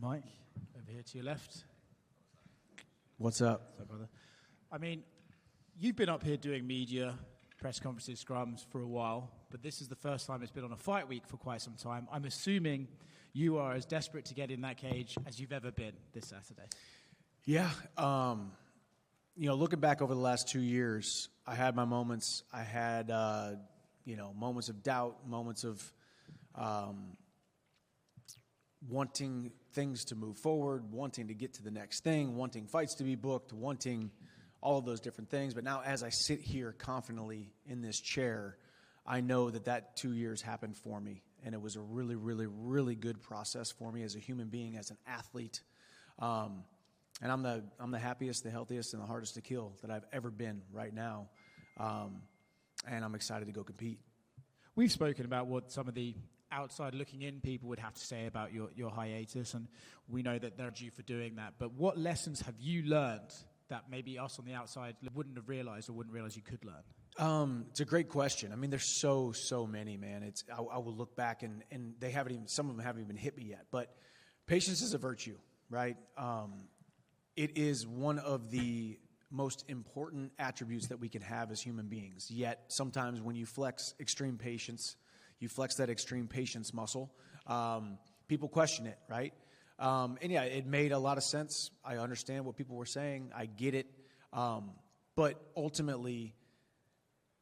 Mike, over here to your left. What's up? What's up, brother? I mean, you've been up here doing media, press conferences, scrums for a while, but this is the first time it's been on a fight week for quite some time. I'm assuming you are as desperate to get in that cage as you've ever been this Saturday. Yeah. Looking back over the last 2 years, I had my moments. I had, moments of doubt, moments of wanting things to move forward, wanting to get to the next thing, wanting fights to be booked, wanting all of those different things. But now as I sit here confidently in this chair, I know that 2 years happened for me. And it was a really, really, really good process for me as a human being, as an athlete. And I'm the happiest, the healthiest, and the hardest to kill that I've ever been right now. And I'm excited to go compete. We've spoken about what some of the outside looking in people would have to say about your hiatus, and we know that they're due for doing that. But what lessons have you learned that maybe us on the outside wouldn't have realized or wouldn't realize you could learn? It's a great question. I mean, there's so many, man. I will look back and some of them haven't even hit me yet. But patience is a virtue, right? It is one of the most important attributes that we can have as human beings. Yet sometimes when you flex extreme patience, you flex that extreme patience muscle, people question it, right? And yeah, it made a lot of sense. I understand what people were saying. I get it. But ultimately,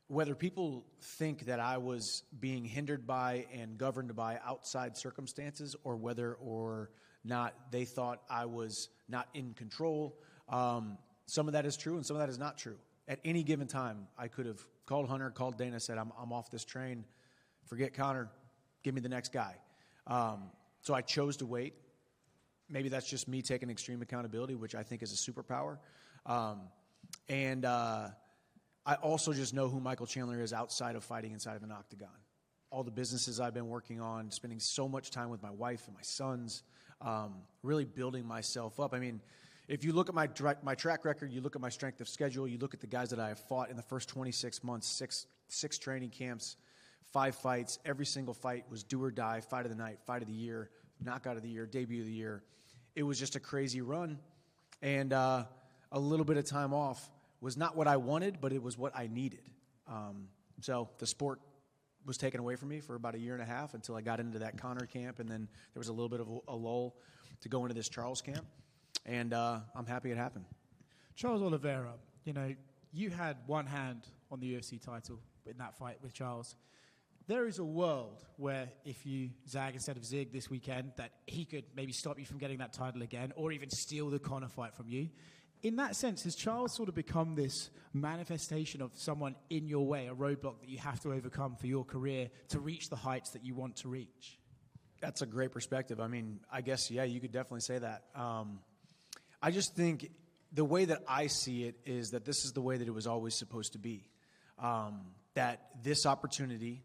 whether people think that I was being hindered by and governed by outside circumstances, or whether or not they thought I was not in control, some of that is true and some of that is not true. At any given time, I could have called Hunter, called Dana, said, I'm off this train. Forget Connor. Give me the next guy. So I chose to wait. Maybe that's just me taking extreme accountability, which I think is a superpower. And I also just know who Michael Chandler is outside of fighting inside of an octagon. All the businesses I've been working on, spending so much time with my wife and my sons, really building myself up. I mean, if you look at my track record, you look at my strength of schedule, you look at the guys that I have fought in the first 26 months, six training camps, 5 fights. Every single fight was do or die, fight of the night, fight of the year, knockout of the year, debut of the year. It was just a crazy run. And a little bit of time off was not what I wanted, but it was what I needed. So the sport was taken away from me for about 1.5 years until I got into that Connor camp, and then there was a little bit of a lull to go into this Charles camp. And I'm happy it happened. Charles Oliveira, you had one hand on the UFC title in that fight with Charles. There is a world where if you zag instead of zig this weekend, that he could maybe stop you from getting that title again or even steal the Conor fight from you. In that sense, has Charles sort of become this manifestation of someone in your way, a roadblock that you have to overcome for your career to reach the heights that you want to reach? That's a great perspective. I mean, I guess, yeah, you could definitely say that. I just think the way that I see it is that this is the way that it was always supposed to be. That this opportunity,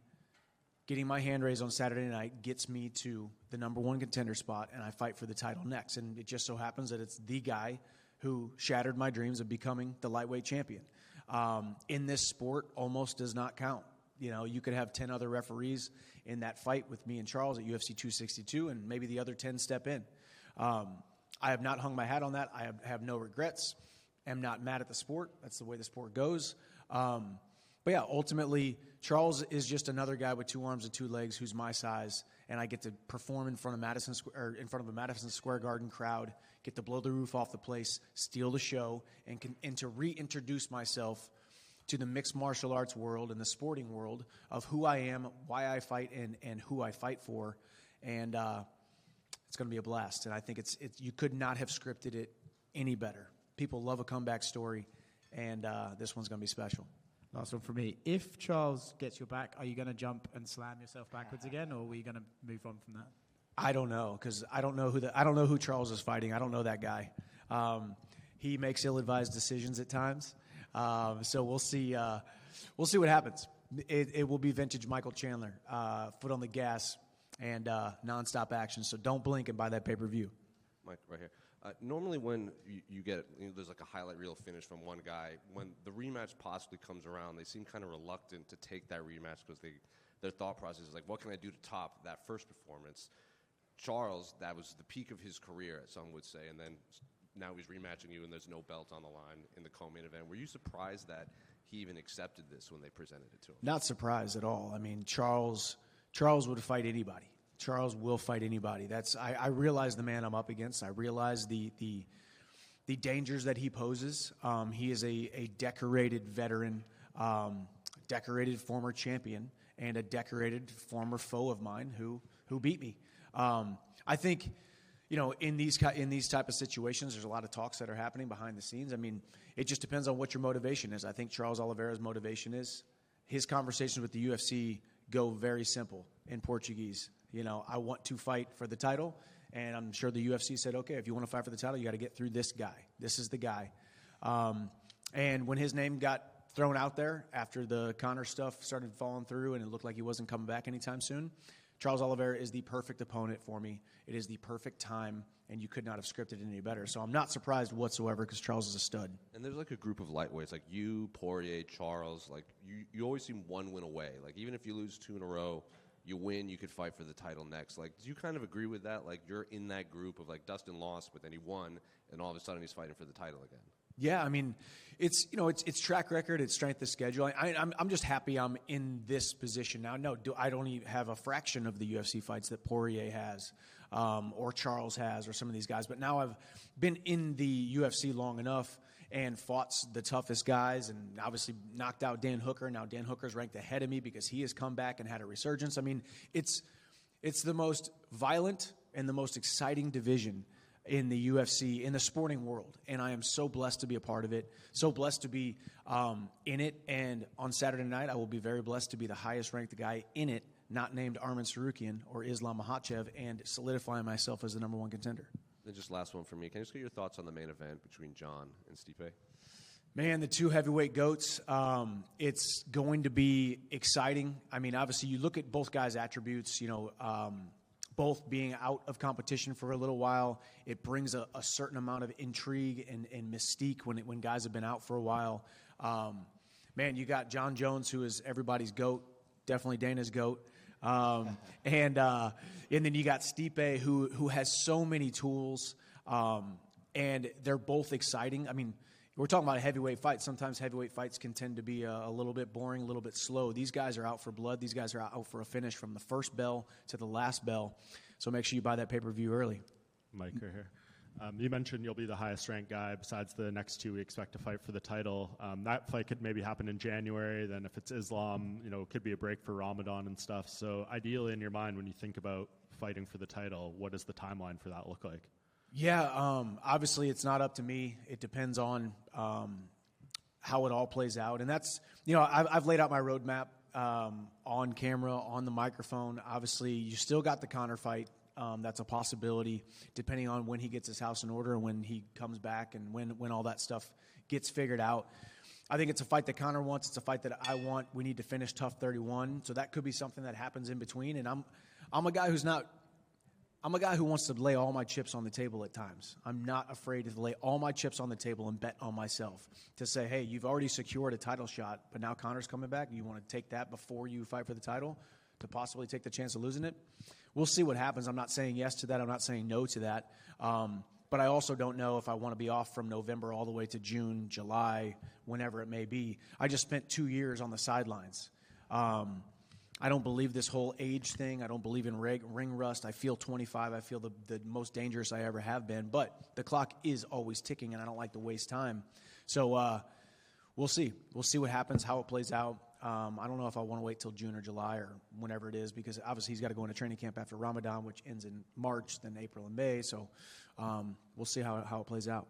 getting my hand raised on Saturday night, gets me to the number 1 contender spot, and I fight for the title next. And it just so happens that it's the guy who shattered my dreams of becoming the lightweight champion. In this sport, almost does not count. You could have 10 other referees in that fight with me and Charles at UFC 262, and maybe the other 10 step in. I have not hung my hat on that. I have no regrets. I'm not mad at the sport. That's the way the sport goes. But yeah, ultimately, Charles is just another guy with 2 arms and 2 legs who's my size, and I get to perform in front of a Madison Square Garden crowd, get to blow the roof off the place, steal the show, and to reintroduce myself to the mixed martial arts world and the sporting world of who I am, why I fight, and who I fight for. And it's going to be a blast. And I think you could not have scripted it any better. People love a comeback story, and this one's going to be special. Last one from me. If Charles gets your back, are you going to jump and slam yourself backwards again, or are you going to move on from that? I don't know, because I don't know who Charles is fighting. I don't know that guy. He makes ill-advised decisions at times. So we'll see. We'll see what happens. It will be vintage Michael Chandler, foot on the gas and nonstop action. So don't blink and buy that pay-per-view. Mike, right here. Normally when you get, there's like a highlight reel finish from one guy, when the rematch possibly comes around, they seem kind of reluctant to take that rematch because their thought process is like, what can I do to top that first performance? Charles, that was the peak of his career, some would say, and then now he's rematching you, and there's no belt on the line in the co-main event. Were you surprised that he even accepted this when they presented it to him? Not surprised at all. I mean, Charles would fight anybody. Charles will fight anybody. I realize the man I'm up against. I realize the dangers that he poses. He is a decorated veteran, decorated former champion, and a decorated former foe of mine who beat me. I think, in these type of situations, there's a lot of talks that are happening behind the scenes. I mean, it just depends on what your motivation is. I think Charles Oliveira's motivation is his conversations with the UFC go very simple in Portuguese. I want to fight for the title, and I'm sure the UFC said, okay, if you want to fight for the title, you got to get through this guy. This is the guy. And when his name got thrown out there after the Conor stuff started falling through and it looked like he wasn't coming back anytime soon, Charles Oliveira is the perfect opponent for me. It is the perfect time, and you could not have scripted it any better. So I'm not surprised whatsoever because Charles is a stud. And there's like a group of lightweights, like you, Poirier, Charles. Like you always seem one win away. Like even if you lose 2 in a row, you win, you could fight for the title next. Like, do you kind of agree with that? Like you're in that group of like Dustin lost, but then he won, and all of a sudden he's fighting for the title again. Yeah, I mean, it's track record, it's strength of schedule. I'm just happy I'm in this position now. No, I don't even have a fraction of the UFC fights that Poirier has, or Charles has, or some of these guys. But now I've been in the UFC long enough and fought the toughest guys, and obviously knocked out Dan Hooker. Now Dan Hooker's ranked ahead of me because he has come back and had a resurgence. I mean, it's the most violent and the most exciting division in the UFC, in the sporting world. And I am so blessed to be a part of it, so blessed to be in it. And on Saturday night, I will be very blessed to be the highest ranked guy in it, not named Arman Sarukian or Islam Makhachev, and solidifying myself as the number 1 contender. Then just last one for me. Can I just get your thoughts on the main event between John and Stipe? Man, the 2 heavyweight goats, it's going to be exciting. I mean, obviously, you look at both guys' attributes, both being out of competition for a little while. It brings a certain amount of intrigue and mystique when guys have been out for a while. Man, you got John Jones, who is everybody's GOAT, definitely Dana's GOAT. And then you got Stipe, who has so many tools, and they're both exciting. I mean, we're talking about a heavyweight fight. Sometimes heavyweight fights can tend to be a little bit boring, a little bit slow. These guys are out for blood. These guys are out for a finish from the first bell to the last bell. So make sure you buy that pay-per-view early. Mike here. You mentioned you'll be the highest-ranked guy besides the next 2 we expect to fight for the title. That fight could maybe happen in January. Then if it's Islam, it could be a break for Ramadan and stuff. So ideally, in your mind, when you think about fighting for the title, what does the timeline for that look like? Yeah, obviously it's not up to me. It depends on how it all plays out. And that's, I've laid out my roadmap on camera, on the microphone. Obviously, you still got the Conor fight. That's a possibility, depending on when he gets his house in order and when he comes back and when all that stuff gets figured out. I think it's a fight that Conor wants. It's a fight that I want. We need to finish TUF 31. So that could be something that happens in between. And I'm a guy who wants to lay all my chips on the table at times. I'm not afraid to lay all my chips on the table and bet on myself to say, hey, you've already secured a title shot, but now Conor's coming back. You want to take that before you fight for the title to possibly take the chance of losing it? We'll see what happens. I'm not saying yes to that. I'm not saying no to that. But I also don't know if I want to be off from November all the way to June, July, whenever it may be. I just spent 2 years on the sidelines. I don't believe this whole age thing. I don't believe in ring rust. I feel 25. I feel the most dangerous I ever have been. But the clock is always ticking, and I don't like to waste time. So we'll see. We'll see what happens, how it plays out. I don't know if I want to wait till June or July or whenever it is, because obviously he's got to go into training camp after Ramadan, which ends in March, then April and May. So we'll see how it plays out.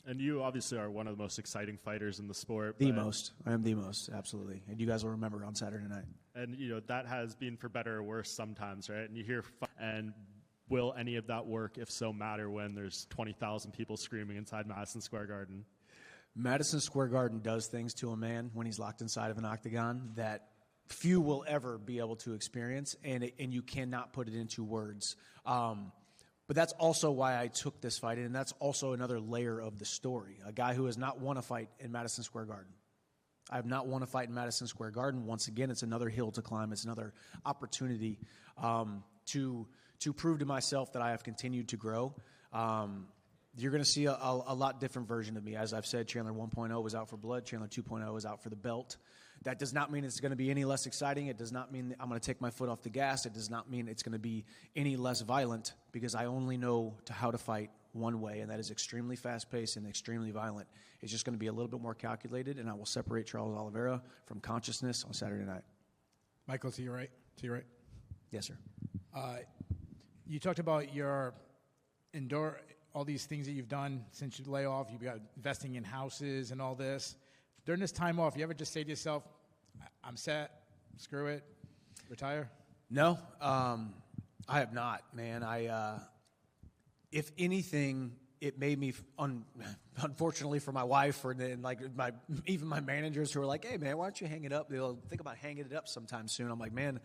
And you obviously are one of the most exciting fighters in the sport. The most. I am the most, absolutely. And you guys will remember on Saturday night. And, that has been for better or worse sometimes, right? And you hear, and will any of that work, if so, matter when there's 20,000 people screaming inside Madison Square Garden? Madison Square Garden does things to a man when he's locked inside of an octagon that few will ever be able to experience, and you cannot put it into words. But that's also why I took this fight, and that's also another layer of the story. A guy who has not won a fight in Madison Square Garden. I have not won a fight in Madison Square Garden. Once again, it's another hill to climb. It's another opportunity to to prove to myself that I have continued to grow. You're going to see a lot different version of me. As I've said, Chandler 1.0 was out for blood. Chandler 2.0 is out for the belt. That does not mean it's going to be any less exciting. It does not mean that I'm going to take my foot off the gas. It does not mean it's going to be any less violent, because I only know how to fight one way, and that is extremely fast-paced and extremely violent. It's just going to be a little bit more calculated, and I will separate Charles Oliveira from consciousness on Saturday night. Michael, to your right. Yes, sir. You talked about your all these things that you've done since you lay off. You've got investing in houses and all this. During this time off, you ever just say to yourself, I'm set, screw it, retire? No, I have not, man. If anything, it made me, unfortunately for my wife, and like even my managers who are like, hey, man, why don't you hang it up? They'll think about hanging it up sometime soon. I'm like, man,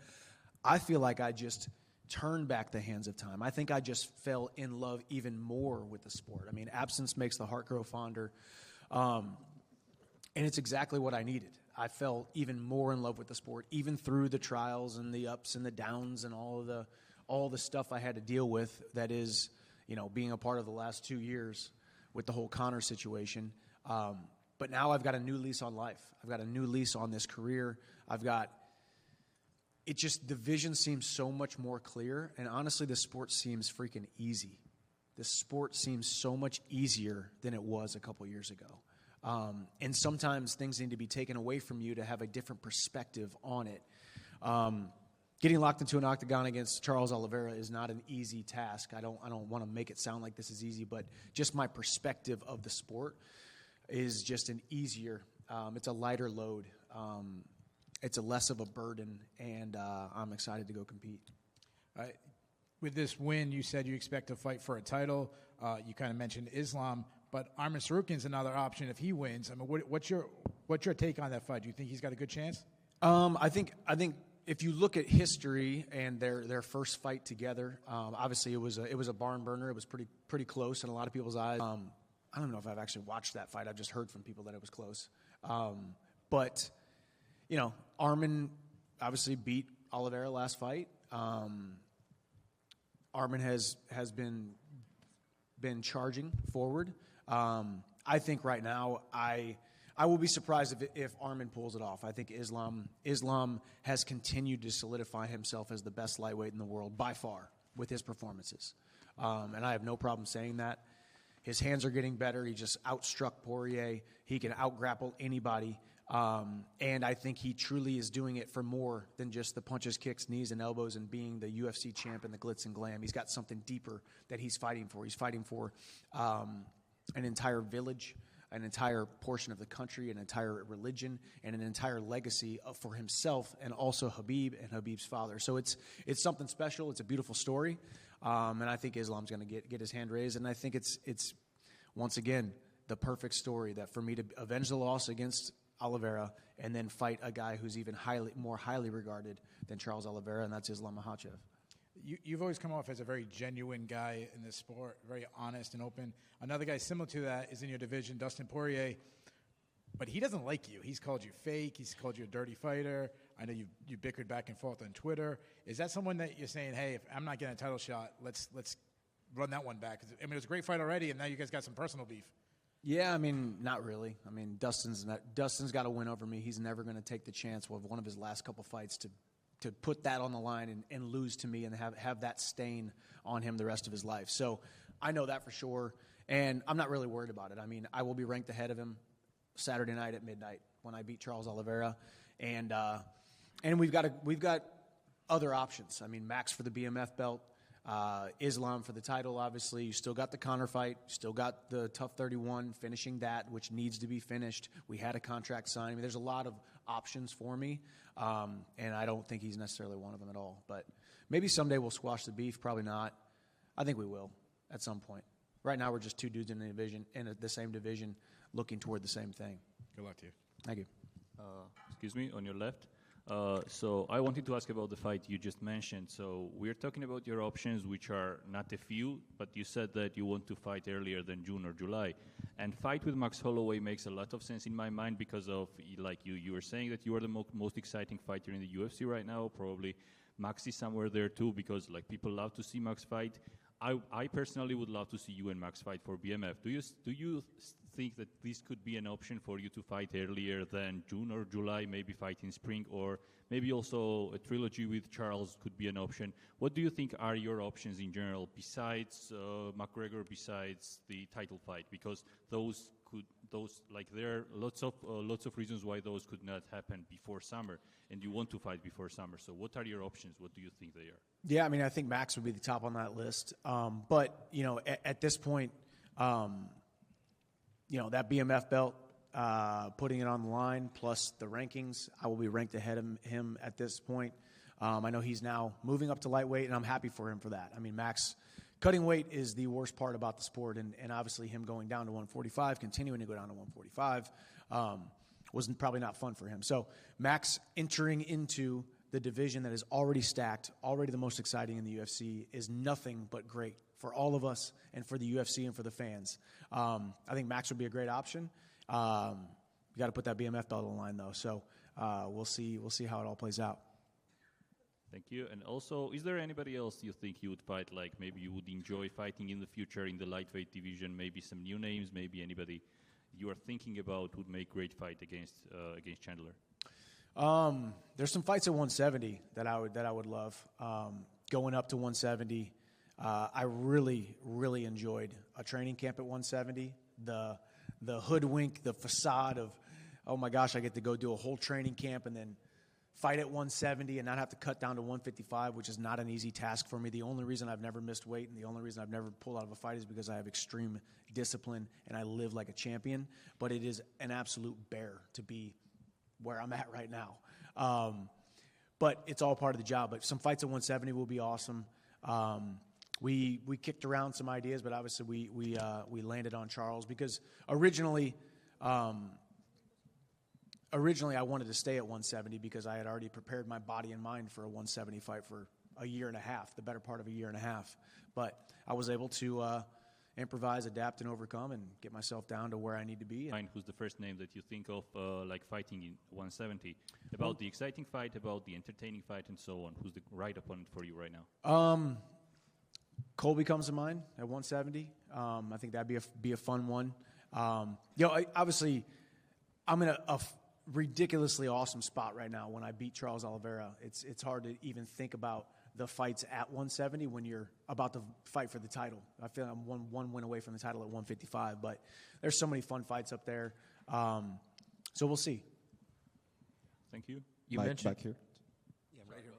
I feel like I just turned back the hands of time. I think I just fell in love even more with the sport. I mean, absence makes the heart grow fonder. And it's exactly what I needed. I fell even more in love with the sport, even through the trials and the ups and the downs and all the stuff I had to deal with. That is, being a part of the last 2 years with the whole Conor situation. But now I've got a new lease on life. I've got a new lease on this career. The vision seems so much more clear. And honestly, the sport seems freaking easy. The sport seems so much easier than it was a couple years ago. And sometimes things need to be taken away from you to have a different perspective on it. Getting locked into an octagon against Charles Oliveira is not an easy task. I don't want to make it sound like this is easy, but just my perspective of the sport is just an easier. It's a lighter load. It's a less of a burden, and I'm excited to go compete. With this win, you said you expect to fight for a title. You kind of mentioned Islam. But Arman Sarukin's another option if he wins. I mean, what's your take on that fight? Do you think he's got a good chance? I think if you look at history and their first fight together, obviously it was a barn burner. It was pretty close in a lot of people's eyes. I don't know if I've actually watched that fight. I've just heard from people that it was close. But Arman obviously beat Oliveira last fight. Arman has been charging forward. I think right now I will be surprised if Arman pulls it off. I think Islam has continued to solidify himself as the best lightweight in the world by far with his performances. And I have no problem saying that. His hands are getting better. He just outstruck Poirier. He can out-grapple anybody. And I think he truly is doing it for more than just the punches, kicks, knees, and elbows and being the UFC champ and the glitz and glam. He's got something deeper that he's fighting for. He's fighting for an entire village, an entire portion of the country, an entire religion, and an entire legacy for himself and also Habib and Habib's father. So it's something special. It's a beautiful story. And I think Islam's going to get his hand raised. And I think it's once again, the perfect story that for me to avenge the loss against Oliveira and then fight a guy who's even more highly regarded than Charles Oliveira, and that's Islam Makhachev. You've always come off as a very genuine guy in this sport, very honest and open. Another guy similar to that is in your division, Dustin Poirier, but he doesn't like you. He's called you fake. He's called you a dirty fighter. I know you bickered back and forth on Twitter. Is that someone that you're saying, hey, if I'm not getting a title shot, let's run that one back? I mean, it was a great fight already, and now you guys got some personal beef. Yeah, I mean, not really. I mean, Dustin's got to win over me. He's never going to take the chance of one of his last couple fights to put that on the line and lose to me and have that stain on him the rest of his life. So I know that for sure, and I'm not really worried about it. I mean, I will be ranked ahead of him Saturday night at midnight when I beat Charles Oliveira, and we've got other options. I mean, Max for the BMF belt, Islam for the title, obviously. You still got the Conor fight, still got the Tough 31, finishing that, which needs to be finished. We had a contract signed. I mean, there's a lot of options for me, and I don't think he's necessarily one of them at all. But maybe someday we'll squash the beef. Probably not. I think we will at some point. Right now, we're just two dudes in the same division, looking toward the same thing. Good luck to you. Thank you. Excuse me, on your left. So I wanted to ask about the fight you just mentioned. So we're talking about your options, which are not a few, but you said that you want to fight earlier than June or July. And fight with Max Holloway makes a lot of sense in my mind because of, like you were saying that you are the most exciting fighter in the UFC right now, probably Max is somewhere there too, because like people love to see Max fight. I personally would love to see you and Max fight for BMF. Do you think that this could be an option for you to fight earlier than June or July, maybe fight in spring, or maybe also a trilogy with Charles could be an option? What do you think are your options in general besides McGregor, besides the title fight? Because there are lots of reasons why those could not happen before summer, and you want to fight before summer. So what are your options? What do you think they are? Yeah, I mean, I think Max would be the top on that list. But, at this point, that BMF belt, putting it on the line, plus the rankings, I will be ranked ahead of him at this point. I know he's now moving up to lightweight, and I'm happy for him for that. I mean, Max, cutting weight is the worst part about the sport, and obviously him going down to 145, continuing to go down to 145, was probably not fun for him. So Max entering into the division that is already stacked, already the most exciting in the UFC, is nothing but great for all of us and for the UFC and for the fans. I think Max would be a great option. You got to put that BMF belt on the line, though. So we'll see how it all plays out. Thank you. And also, is there anybody else you think you would fight, like maybe you would enjoy fighting in the future in the lightweight division? Maybe some new names, maybe anybody you are thinking about would make great fight against Chandler? There's some fights at 170 that I would love. Going up to 170, I really, really enjoyed a training camp at 170. The hoodwink, the facade of, oh my gosh, I get to go do a whole training camp and then fight at 170 and not have to cut down to 155, which is not an easy task for me. The only reason I've never missed weight and the only reason I've never pulled out of a fight is because I have extreme discipline and I live like a champion. But it is an absolute bear to be where I'm at right now. But it's all part of the job. But some fights at 170 will be awesome. We kicked around some ideas, but obviously we landed on Charles because originally I wanted to stay at 170 because I had already prepared my body and mind for a 170 fight for a year and a half, the better part of a year and a half. But I was able to improvise, adapt, and overcome and get myself down to where I need to be. Who's the first name that you think of like fighting in 170? About the exciting fight, about the entertaining fight, and so on. Who's the right opponent for you right now? Colby comes to mind at 170. I think that'd be a fun one. Obviously, I'm in a ridiculously awesome spot right now when I beat Charles Oliveira. It's hard to even think about the fights at 170 when you're about to fight for the title. I feel I'm one win away from the title at 155, but there's so many fun fights up there. So we'll see. Thank you. You Mike, mentioned back here. Yeah, right here.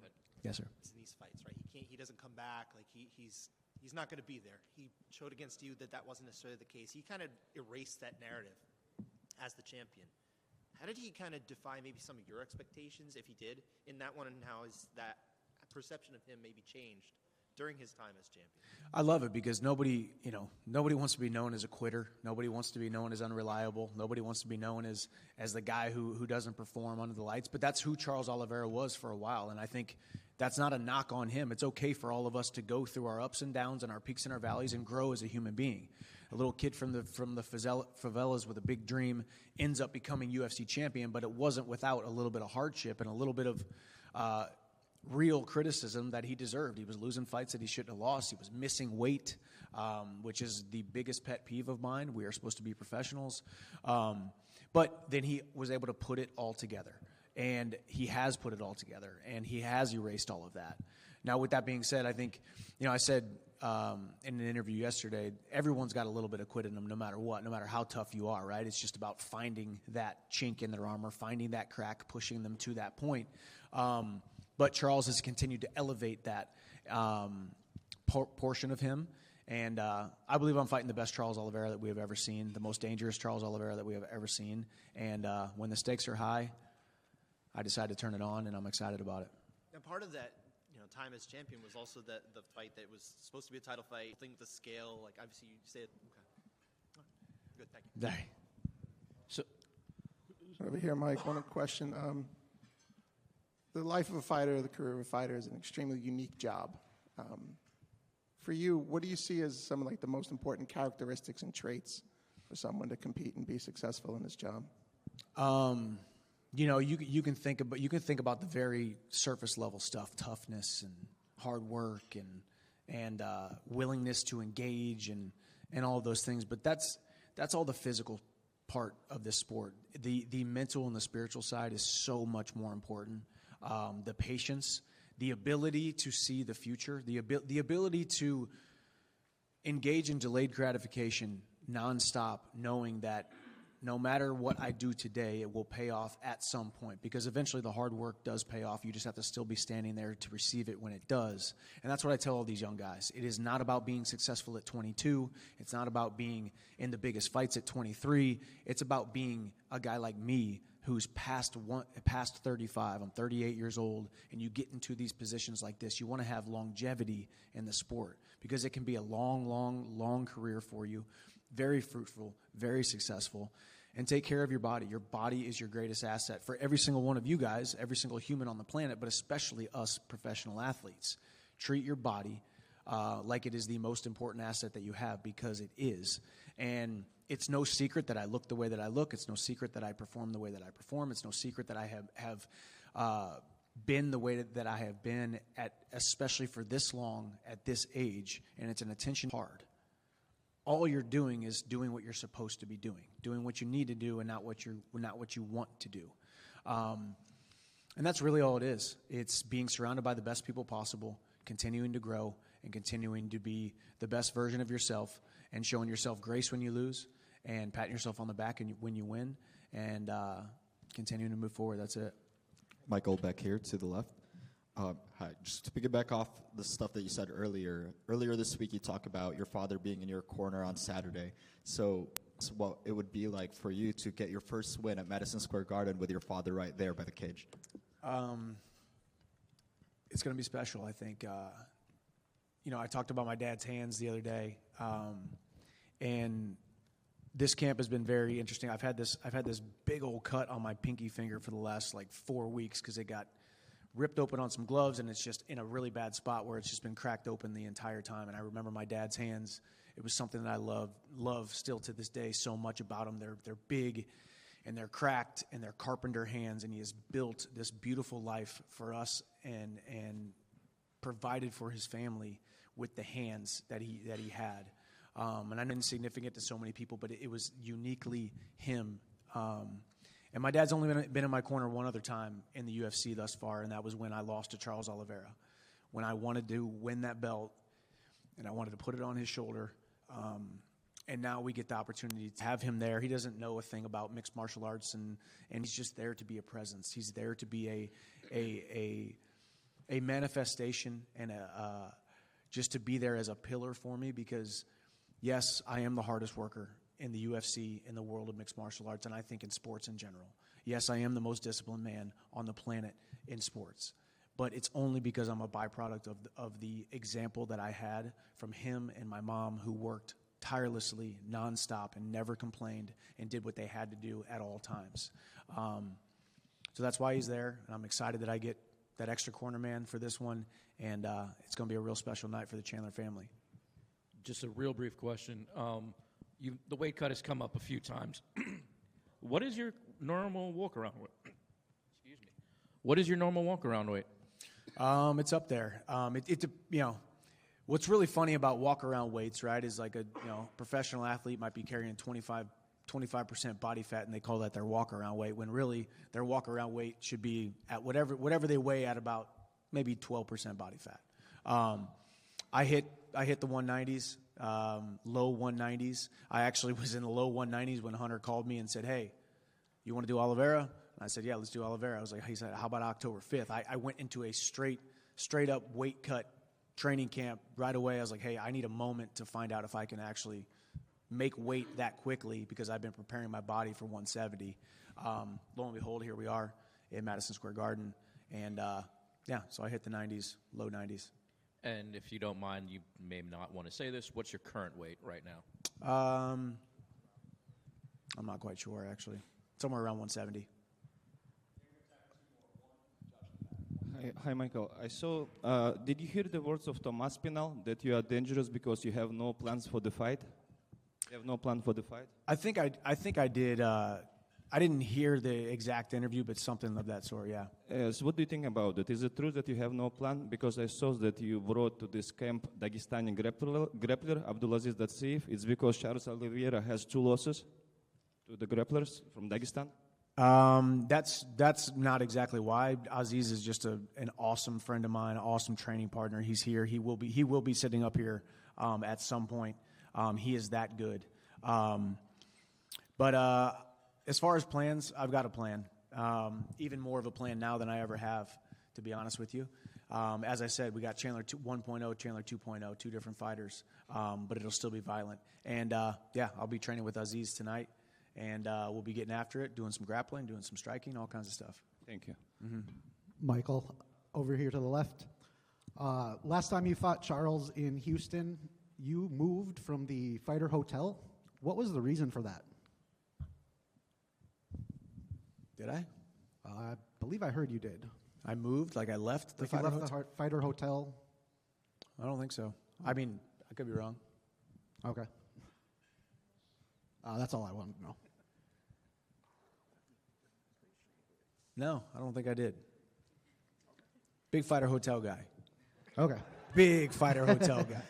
Yes, sir. In these fights, right? He doesn't come back. Like he's not going to be there. He showed against you that wasn't necessarily the case. He kind of erased that narrative as the champion. How did he kind of defy maybe some of your expectations, if he did, in that one, and how is that perception of him maybe changed during his time as champion? I love it because nobody wants to be known as a quitter. Nobody wants to be known as unreliable. Nobody wants to be known as the guy who doesn't perform under the lights. But that's who Charles Oliveira was for a while, and I think that's not a knock on him. It's okay for all of us to go through our ups and downs and our peaks and our valleys and grow as a human being. A little kid from the favelas with a big dream ends up becoming UFC champion, but it wasn't without a little bit of hardship and a little bit of real criticism that he deserved. He was losing fights that he shouldn't have lost. He was missing weight, which is the biggest pet peeve of mine. We are supposed to be professionals. But then he was able to put it all together. And he has put it all together. And he has erased all of that. Now, with that being said, I think, I said in an interview yesterday, everyone's got a little bit of quit in them no matter what, no matter how tough you are, right? It's just about finding that chink in their armor, finding that crack, pushing them to that point. But Charles has continued to elevate that portion of him. And I believe I'm fighting the best Charles Oliveira that we have ever seen, the most dangerous Charles Oliveira that we have ever seen. And when the stakes are high, I decide to turn it on, and I'm excited about it. And part of that, time as champion was also the fight that was supposed to be a title fight. Thing with the scale, like obviously you say it. Okay. Good, thank you. Hey. So over here, Mike, one question. The life of a fighter, the career of a fighter is an extremely unique job. For you, what do you see as some of the most important characteristics and traits for someone to compete and be successful in this job? You can think about the very surface level stuff, toughness and hard work and willingness to engage and all of those things. But that's all the physical part of this sport. The mental and the spiritual side is so much more important. The patience, the ability to see the future, the ability to engage in delayed gratification nonstop, knowing that no matter what I do today, it will pay off at some point, because eventually the hard work does pay off. You just have to still be standing there to receive it when it does. And that's what I tell all these young guys. It is not about being successful at 22. It's not about being in the biggest fights at 23. It's about being a guy like me who's past 35. I'm 38 years old, and you get into these positions like this. You want to have longevity in the sport, because it can be a long, long, long career for you, very fruitful, very successful. And take care of your body. Your body is your greatest asset for every single one of you guys, every single human on the planet, but especially us professional athletes. Treat your body like it is the most important asset that you have, because it is. And it's no secret that I look the way that I look. It's no secret that I perform the way that I perform. It's no secret that I have been the way that I have been, especially for this long at this age. And it's an attention hard. All you're doing is doing what you're supposed to be doing what you need to do, and not what you want to do. And that's really all it is. It's being surrounded by the best people possible, continuing to grow, and continuing to be the best version of yourself, and showing yourself grace when you lose, and patting yourself on the back when you win, and continuing to move forward. That's it. Michael back here to the left. Hi. Just to piggyback off the stuff that you said earlier. Earlier this week, you talked about your father being in your corner on Saturday. So what it would be like for you to get your first win at Madison Square Garden with your father right there by the cage? It's going to be special, I think. I talked about my dad's hands the other day, and this camp has been very interesting. I've had this big old cut on my pinky finger for the last 4 weeks, because it got ripped open on some gloves, and it's just in a really bad spot where it's just been cracked open the entire time. And I remember my dad's hands. It was something that I love still to this day so much about them. They're big, and they're cracked, and they're carpenter hands, and he has built this beautiful life for us and provided for his family with the hands that he had. And I know it's insignificant to so many people, but it was uniquely him. And my dad's only been in my corner one other time in the UFC thus far, and that was when I lost to Charles Oliveira, when I wanted to win that belt, and I wanted to put it on his shoulder. And now we get the opportunity to have him there. He doesn't know a thing about mixed martial arts, and he's just there to be a presence. He's there to be a manifestation, and just to be there as a pillar for me, because, yes, I am the hardest worker in the UFC, in the world of mixed martial arts, and I think in sports in general. Yes, I am the most disciplined man on the planet in sports, but it's only because I'm a byproduct of the example that I had from him and my mom, who worked tirelessly, nonstop, and never complained, and did what they had to do at all times. So that's why he's there, and I'm excited that I get that extra corner man for this one, and it's going to be a real special night for the Chandler family. Just a real brief question. The weight cut has come up a few times. What is your normal walk-around weight? Excuse me. What is your normal walk-around weight? It's up there. What's really funny about walk-around weights, right, is like a professional athlete might be carrying 25% body fat, and they call that their walk-around weight, when really their walk-around weight should be at whatever they weigh at, about maybe 12% body fat. I hit the 190s. Low 190s. I actually was in the low 190s when Hunter called me and said, "Hey, you want to do Oliveira?" And I said, "Yeah, let's do Oliveira." He said, "How about October 5th?" I went into a straight up weight cut training camp right away. I was like, "Hey, I need a moment to find out if I can actually make weight that quickly, because I've been preparing my body for 170. Lo and behold, here we are in Madison Square Garden, and so I hit the 90s, low 90s. And if you don't mind, you may not want to say this, what's your current weight right now? I'm not quite sure, actually. Somewhere around 170. Hi, Michael. I saw, did you hear the words of Thomas Pinal that you are dangerous because you have no plans for the fight? You have no plan for the fight? I think I did. I I didn't hear the exact interview, but something of that sort, yeah. So what do you think about it? Is it true that you have no plan? Because I saw that you brought to this camp Dagestani grappler Abdulaziz Datsiev. It's because Charles Oliveira has 2 losses to the grapplers from Dagestan? That's not exactly why. Aziz is just an awesome friend of mine, awesome training partner. He's here. He will be sitting up here at some point. He is that good. But as far as plans, I've got a plan. Even more of a plan now than I ever have, to be honest with you. As I said, we got Chandler 1.0, Chandler 2.0, 2 different fighters, but it'll still be violent. And I'll be training with Aziz tonight, and we'll be getting after it, doing some grappling, doing some striking, all kinds of stuff. Thank you. Mm-hmm. Michael, over here to the left. Last time you fought Charles in Houston, you moved from the Fighter Hotel. What was the reason for that? Did I? I believe I heard you did. I moved, like I left the Like you Fighter left Hotel? the Fighter Hotel. I don't think so. I mean, I could be wrong. Okay. That's all I wanted to know. No, I don't think I did. Big Fighter Hotel guy. Okay. Big Fighter Hotel guy.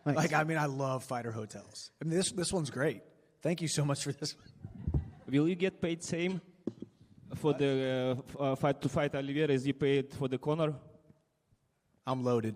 Thanks. Like, I mean, I love Fighter Hotels. I mean, this one's great. Thank you so much for this one. Will you get paid same for the fight to fight Oliveira as you paid for the corner? I'm loaded.